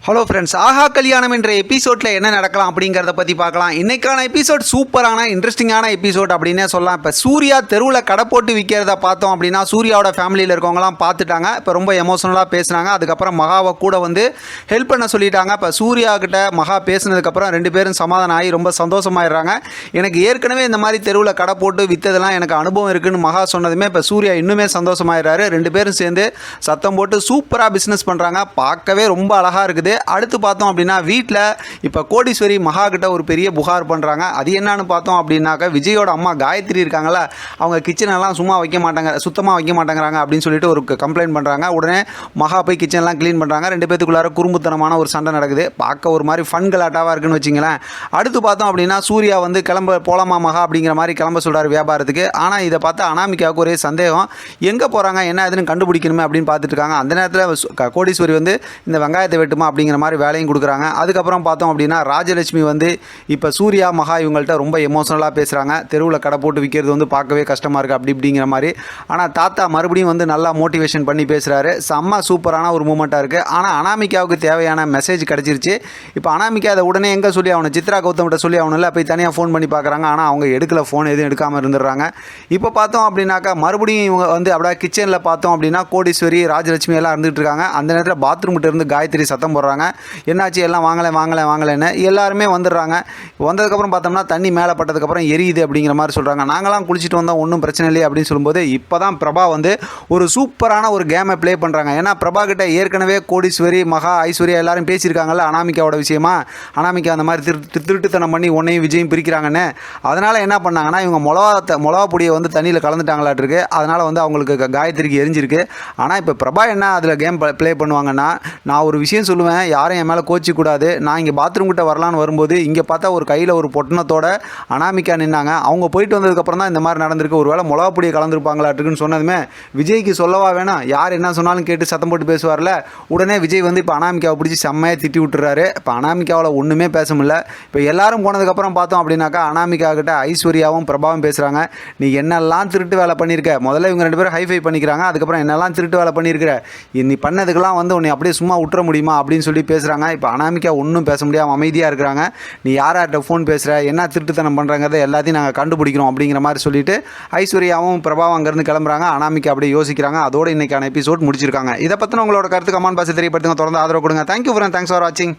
Hello friends, ஆஹா கல்யாணம் என்ற எபிசோடில் என்ன நடக்கலாம் அப்படிங்கிறத பற்றி பார்க்கலாம். இன்றைக்கான எபிசோட் சூப்பரான இன்ட்ரெஸ்டிங்கான எபிசோட் அப்படின்னே சொல்லலாம். இப்போ சூர்யா தெருவில் கடை போட்டு விற்கிறத பார்த்தோம் அப்படின்னா சூர்யாவோட ஃபேமிலியில் இருக்கவங்களாம் பார்த்துட்டாங்க. இப்போ ரொம்ப எமோஷனலாக பேசுனாங்க. அதுக்கப்புறம் மகாவை கூட வந்து ஹெல்ப் பண்ண சொல்லிட்டாங்க. இப்போ சூர்யா கிட்ட மகா பேசினதுக்கப்புறம் ரெண்டு பேரும் சமாதானம் ஆகி ரொம்ப சந்தோஷமாயிடுறாங்க. எனக்கு ஏற்கனவே இந்த மாதிரி தெருவில் கடை போட்டு விற்றதெல்லாம் எனக்கு அனுபவம் இருக்குன்னு மகா சொன்னதுமே இப்போ சூர்யா இன்னுமே சந்தோஷமாயிடுறாரு. ரெண்டு பேரும் சேர்ந்து சத்தம் போட்டு சூப்பராக பிஸ்னஸ் பண்ணுறாங்க. பார்க்கவே ரொம்ப அழகாக இருக்குது. அடுத்து பார்த்தோம் அப்படின்னா வீட்டில் இப்போ கோடீஸ்வரி மகா கிட்ட ஒரு பெரிய புகார் பண்ணுறாங்க. அது என்னன்னு பார்த்தோம் அப்படின்னாக்கா விஜயோட அம்மா காயத்ரி இருக்காங்களா, அவங்க கிச்சனெல்லாம் சுத்தமாக வைக்க மாட்டேங்கிறாங்க அப்படின்னு சொல்லிட்டு ஒரு கம்ப்ளைண்ட் பண்ணுறாங்க. உடனே மகா போய் கிச்சன்லாம் க்ளீன் பண்ணுறாங்க. ரெண்டு பேத்துக்குள்ளார குறும்புத்தனமான ஒரு சண்டை நடக்குது. பார்க்க ஒரு மாதிரி ஃபன் கலாட்டாவாக இருக்குன்னு வச்சிங்களேன். அடுத்து பார்த்தோம் அப்படின்னா சூர்யா வந்து போலாமா மகா அப்படிங்கிற மாதிரி கிளம்ப சொல்கிறார் வியாபாரத்துக்கு. ஆனால் இதை பார்த்தா அனாமிகாவுக்கு ஒரே சந்தேகம். எங்கே போகிறாங்க, என்ன எதுன்னு கண்டுபிடிக்கணுமே அப்படின்னு பார்த்துட்டு இருக்காங்க. அந்த நேரத்தில் கோடீஸ்வரி வந்து இந்த வெங்காயத்தை வெட்டுமா அப்படிங்கிற மாதிரி வேலையும் கொடுக்குறாங்க. அதுக்கப்புறம் பார்த்தோம் அப்படின்னா ராஜலட்சுமி வந்து இப்போ சூர்யா மகா இவங்கள்ட்ட ரொம்ப எமோஷனலாக பேசுகிறாங்க. தெருவில் கடை போட்டு விற்கிறது வந்து பார்க்கவே கஷ்டமாக இருக்குது அப்படி இப்படிங்கிற மாதிரி. ஆனால் தாத்தா மறுபடியும் வந்து நல்லா மோட்டிவேஷன் பண்ணி பேசுகிறாரு. செம்ம சூப்பரான ஒரு மூமெண்ட்டாக இருக்குது. ஆனால் அனாமிகாவுக்கு தேவையான மெசேஜ் கிடச்சிருச்சு. இப்போ அனாமிகா அதை உடனே எங்கே சொல்லி ஆகணும், சித்ரா கௌதம்கிட்ட சொல்லி ஆகணும்ல, போய் தனியாக ஃபோன் பண்ணி பார்க்குறாங்க. ஆனால் அவங்க எடுக்கல, ஃபோன் எதுவும் எடுக்காமல் இருந்துடுறாங்க. இப்போ பார்த்தோம் அப்படின்னாக்கா மறுபடியும் இவங்க வந்து அப்படியே கிச்சனில் பார்த்தோம் அப்படின்னா கோடீஸ்வரி ராஜலட்சுமி எல்லாம் இருந்துகிட்டு இருக்காங்க. அந்த நேரத்தில் பாத்ரூம்கிட்ட இருந்து காயத்ரி சத்தம் போடுறாங்க. என்னாச்சு, எல்லாம் வாங்கலைன்னு எல்லாருமே வந்துடுறாங்க. வந்ததுக்கப்புறம் பார்த்தோம்னா தண்ணி மேலே பட்டதுக்கப்புறம் எரியுது அப்படிங்கிற மாதிரி சொல்கிறாங்க. நாங்களாம் குளிச்சுட்டு வந்தோம், ஒன்றும் பிரச்சனை இல்லையே அப்படின்னு சொல்லும்போது இப்போ தான் பிரபா வந்து ஒரு சூப்பரான ஒரு கேமை ப்ளே பண்ணுறாங்க. ஏன்னா பிரபா கிட்ட ஏற்கனவே கோடீஸ்வரி மகா ஐஸ்வர்யா எல்லாரும் பேசியிருக்காங்கல்ல அனாமிகாவோட விஷயமா. அனாமிகா அந்த மாதிரி திருட்டுத்தனம் பண்ணி உன்னையும் விஜயும் பிரிக்கிறாங்கன்னு. அதனால் என்ன பண்ணாங்கன்னா இவங்க மிளகா பொடியை வந்து தண்ணியில் கலந்துட்டாங்களாட்டிருக்கு. அதனால் வந்து அவங்களுக்கு காயத்ரிக்கு எரிஞ்சிருக்கு. ஆனால் இப்போ பிரபா என்ன அதில் கேம் ப்ளே பண்ணுவாங்கன்னா, நான் ஒரு விஷயம் சொல்லுவேன், யாரும் என் மேலே கோச்சிக்கூடாது. நான் இங்கே பாத்ரூம் கிட்ட வரலான்னு வரும்போது இங்கே பார்த்தா ஒரு கையில் ஒரு பொட்டணத்தோட அனாமிகா நின்னாங்க. அவங்க போயிட்டு வந்ததுக்கப்புறம் தான் இந்த மாதிரி நடந்திருக்கு. ஒரு வேளை மிளகா பொடியை கலந்துருப்பாங்களாட்டுக்குன்னு சொன்னதுமே விஜய்க்கு சொல்லவா வேணாம், யார் என்ன சொன்னாலும் கேட்டு சத்தம் போட்டு பேசுவார்ல. உடனே விஜய் வந்து இப்போ அனாமிகாவை பிடிச்சி செம்மையாக திட்டி விட்டுறாரு. இப்போ அனாமிகாவில் ஒன்றுமே பேச முடியல. இப்போ எல்லாரும் போனதுக்கப்புறம் பார்த்தோம் அப்படின்னாக்கா அனாமிகா கிட்ட ஐஸ்வர்யாவும் பிரபாவும் பேசுகிறாங்க. நீ என்னெல்லாம் திருட்டு வேலை பண்ணியிருக்க, முதல்ல இவங்க ரெண்டு பேரும் ஹைஃபை பண்ணிக்கிறாங்க. அதுக்கப்புறம் என்னெல்லாம் திருட்டு வேலை பண்ணியிருக்கிற, நீ பண்ணதுக்கெல்லாம் வந்து உன்னை அப்படியே சும்மா விட்டுற முடியுமா அப்படின்னு சொல்லி பேசுகிறாங்க. இப்போ அனாமிகா ஒன்றும் பேச முடியாமல் அமைதியாக இருக்கிறாங்க. நீ யார்கிட்ட ஃபோன் பேசுகிற, என்ன திருட்டுத்தனம் பண்ணுறாங்கிறத எல்லாத்தையும் நாங்கள் கண்டுபிடிக்கிறோம் அப்படிங்கிற மாதிரி சொல்லிட்டு ஐஸ்வர்யாவும் பிரபாவும் அங்கேருந்து கிளம்புறாங்க. அனாமிகா அப்படியே யோசிக்கிறாங்க. அதோடு இன்றைக்கான எபிசோட் முடிச்சிருக்காங்க. இதை பற்றின உங்களோட கருத்து கமெண்ட் பாக்ஸில் தெரியப்படுத்துங்க. தொடர்ந்து ஆதரவு கொடுங்க. தேங்க்யூ ஃப்ரெண்ட், தேங்க்ஸ் ஃபார் வாட்சிங்.